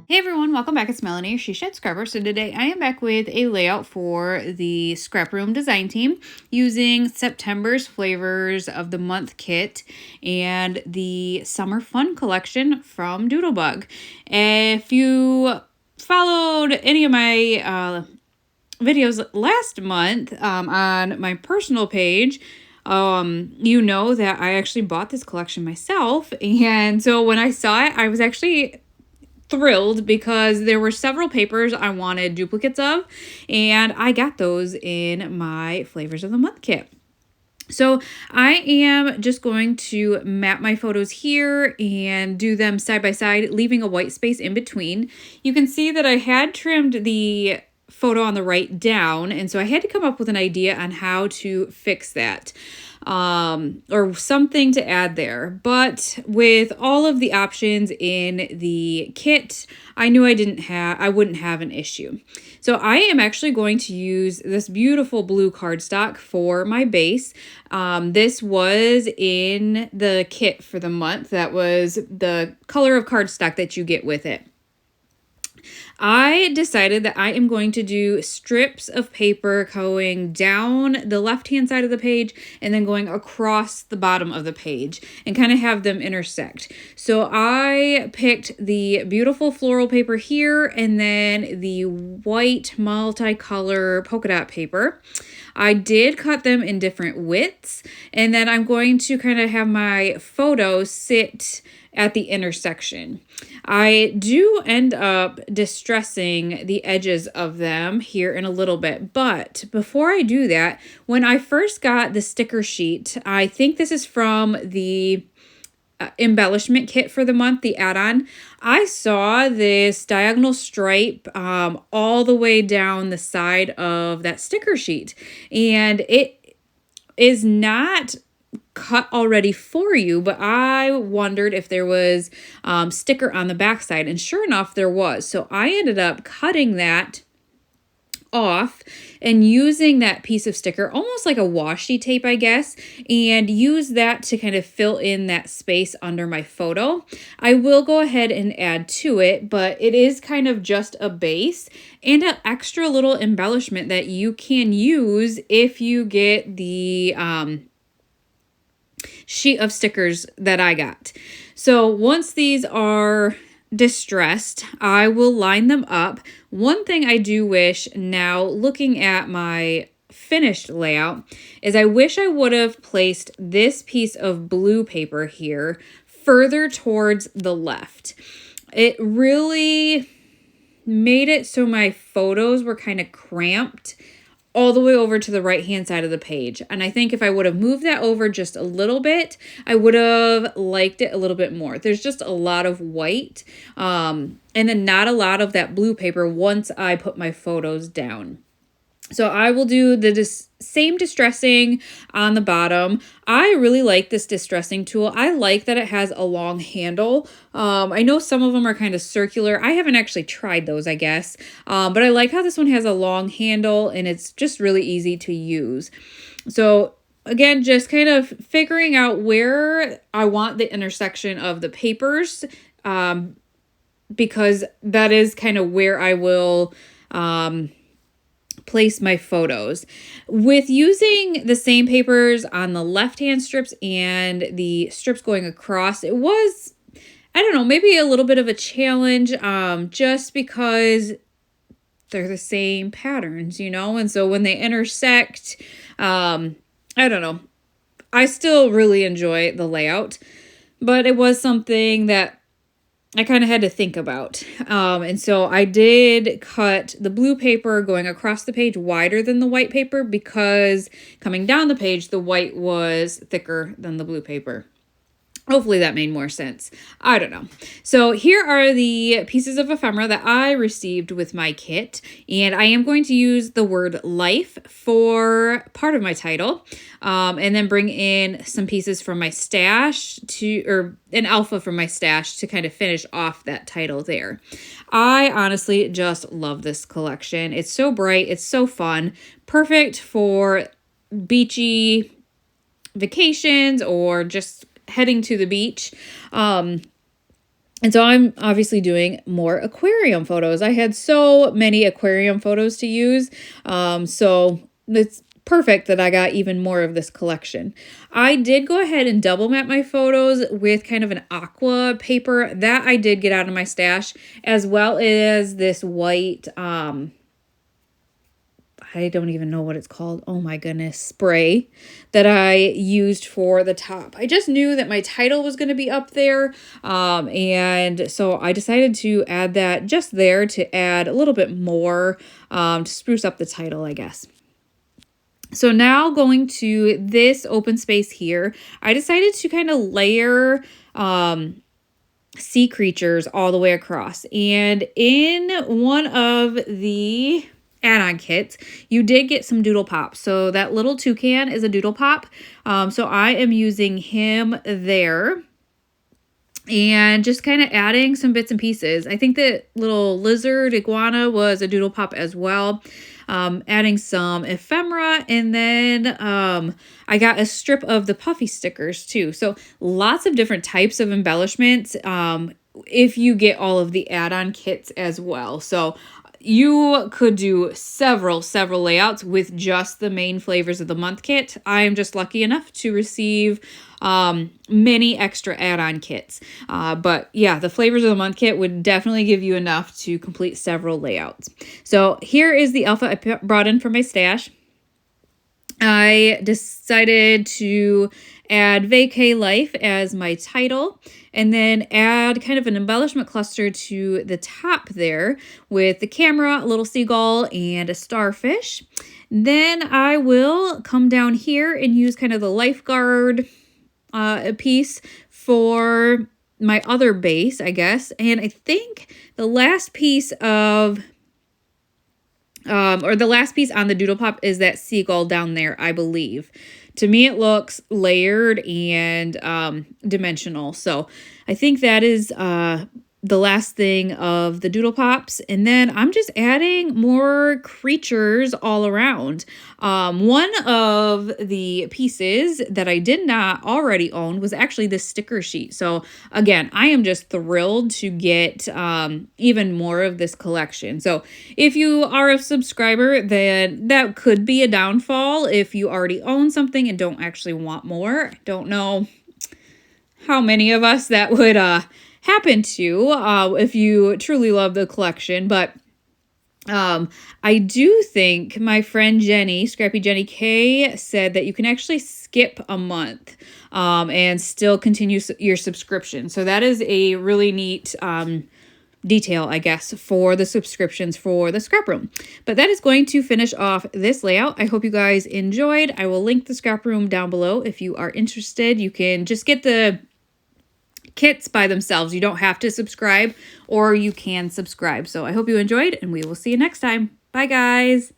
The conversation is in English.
Hey everyone, welcome back. It's Melanie, She Shed Scrubber. So today I am back with a layout for the ScrapRoom design team using September's Flavors of the Month kit and the Summer Fun collection from Doodlebug. If you followed any of my videos last month on my personal page, you know that I actually bought this collection myself. And so when I saw it, I was actually thrilled because there were several papers I wanted duplicates of, and I got those in my Flavors of the Month kit. So I am just going to map my photos here and do them side by side, leaving a white space in between. You can see that I had trimmed the photo on the right down, and so I had to come up with an idea on how to fix that. Or something to add there. But with all of the options in the kit, I knew I wouldn't have an issue. So I am actually going to use this beautiful blue cardstock for my base. This was in the kit for the month. That was the color of cardstock that you get with it. I decided that I am going to do strips of paper going down the left-hand side of the page and then going across the bottom of the page and kind of have them intersect. So I picked the beautiful floral paper here and then the white multicolor polka dot paper. I did cut them in different widths, and then I'm going to kind of have my photo sit at the intersection. I do end up distressing the edges of them here in a little bit, but before I do that, when I first got the sticker sheet, I think this is from the embellishment kit for the month, the add-on, I saw this diagonal stripe all the way down the side of that sticker sheet, and it is not cut already for you, but I wondered if there was sticker on the backside, and sure enough there was. So I ended up cutting that off and using that piece of sticker almost like a washi tape, I guess, and use that to kind of fill in that space under my photo. I will go ahead and add to it, but it is kind of just a base and an extra little embellishment that you can use if you get the sheet of stickers that I got. So once these are distressed, I will line them up. One thing I do wish now, looking at my finished layout, is I wish I would have placed this piece of blue paper here further towards the left. It really made it so my photos were kind of cramped all the way over to the right-hand side of the page. And I think if I would have moved that over just a little bit, I would have liked it a little bit more. There's just a lot of white and then not a lot of that blue paper once I put my photos down. So I will do the same distressing on the bottom. I really like this distressing tool. I like that it has a long handle. I know some of them are kind of circular. I haven't actually tried those, I guess. But I like how this one has a long handle and it's just really easy to use. So again, just kind of figuring out where I want the intersection of the papers, because that is kind of where I will place my photos. With using the same papers on the left-hand strips and the strips going across, it was, I don't know, maybe a little bit of a challenge, just because they're the same patterns, you know? And so when they intersect, I don't know. I still really enjoy the layout, but it was something that I kind of had to think about. And so I did cut the blue paper going across the page wider than the white paper because coming down the page, the white was thicker than the blue paper. Hopefully that made more sense. I don't know. So here are the pieces of ephemera that I received with my kit. And I am going to use the word life for part of my title. And then bring in some pieces from my stash or an alpha from my stash to kind of finish off that title there. I honestly just love this collection. It's so bright. It's so fun. Perfect for beachy vacations or just heading to the beach. And so I'm obviously doing more aquarium photos. I had so many aquarium photos to use. So it's perfect that I got even more of this collection. I did go ahead and double map my photos with kind of an aqua paper that I did get out of my stash, as well as this white, I don't even know what it's called. Oh my goodness, spray that I used for the top. I just knew that my title was going to be up there. And so I decided to add that just there to add a little bit more to spruce up the title, I guess. So now going to this open space here, I decided to kind of layer sea creatures all the way across. And in one of the add-on kits, you did get some doodle pops. So that little toucan is a doodle pop. So I am using him there and just kind of adding some bits and pieces. I think that little lizard iguana was a doodle pop as well. Adding some ephemera, and then I got a strip of the puffy stickers too. So lots of different types of embellishments if you get all of the add-on kits as well. So you could do several layouts with just the main flavors of the month kit. I am just lucky enough to receive many extra add-on kits. But yeah, the flavors of the month kit would definitely give you enough to complete several layouts. So here is the alpha I brought in from my stash. I decided to add Vacay Life as my title, and then add kind of an embellishment cluster to the top there with the camera, a little seagull, and a starfish. Then I will come down here and use kind of the lifeguard piece for my other base, I guess. And I think the last piece of or the last piece on the doodle pop is that seagull down there, I believe. To me, it looks layered and dimensional. So I think that is the last thing of the doodle pops. And then I'm just adding more creatures all around. One of the pieces that I did not already own was actually this sticker sheet. So again, I am just thrilled to get even more of this collection. So if you are a subscriber, then that could be a downfall if you already own something and don't actually want more. I don't know how many of us that would happen to if you truly love the collection. But I do think my friend Jenny, Scrappy Jenny K, said that you can actually skip a month and still continue your subscription. So that is a really neat detail, I guess, for the subscriptions for the scrap room. But that is going to finish off this layout. I hope you guys enjoyed. I will link the scrap room down below if you are interested. You can just get the kits by themselves. You don't have to subscribe, or you can subscribe. So I hope you enjoyed, and we will see you next time. Bye, guys.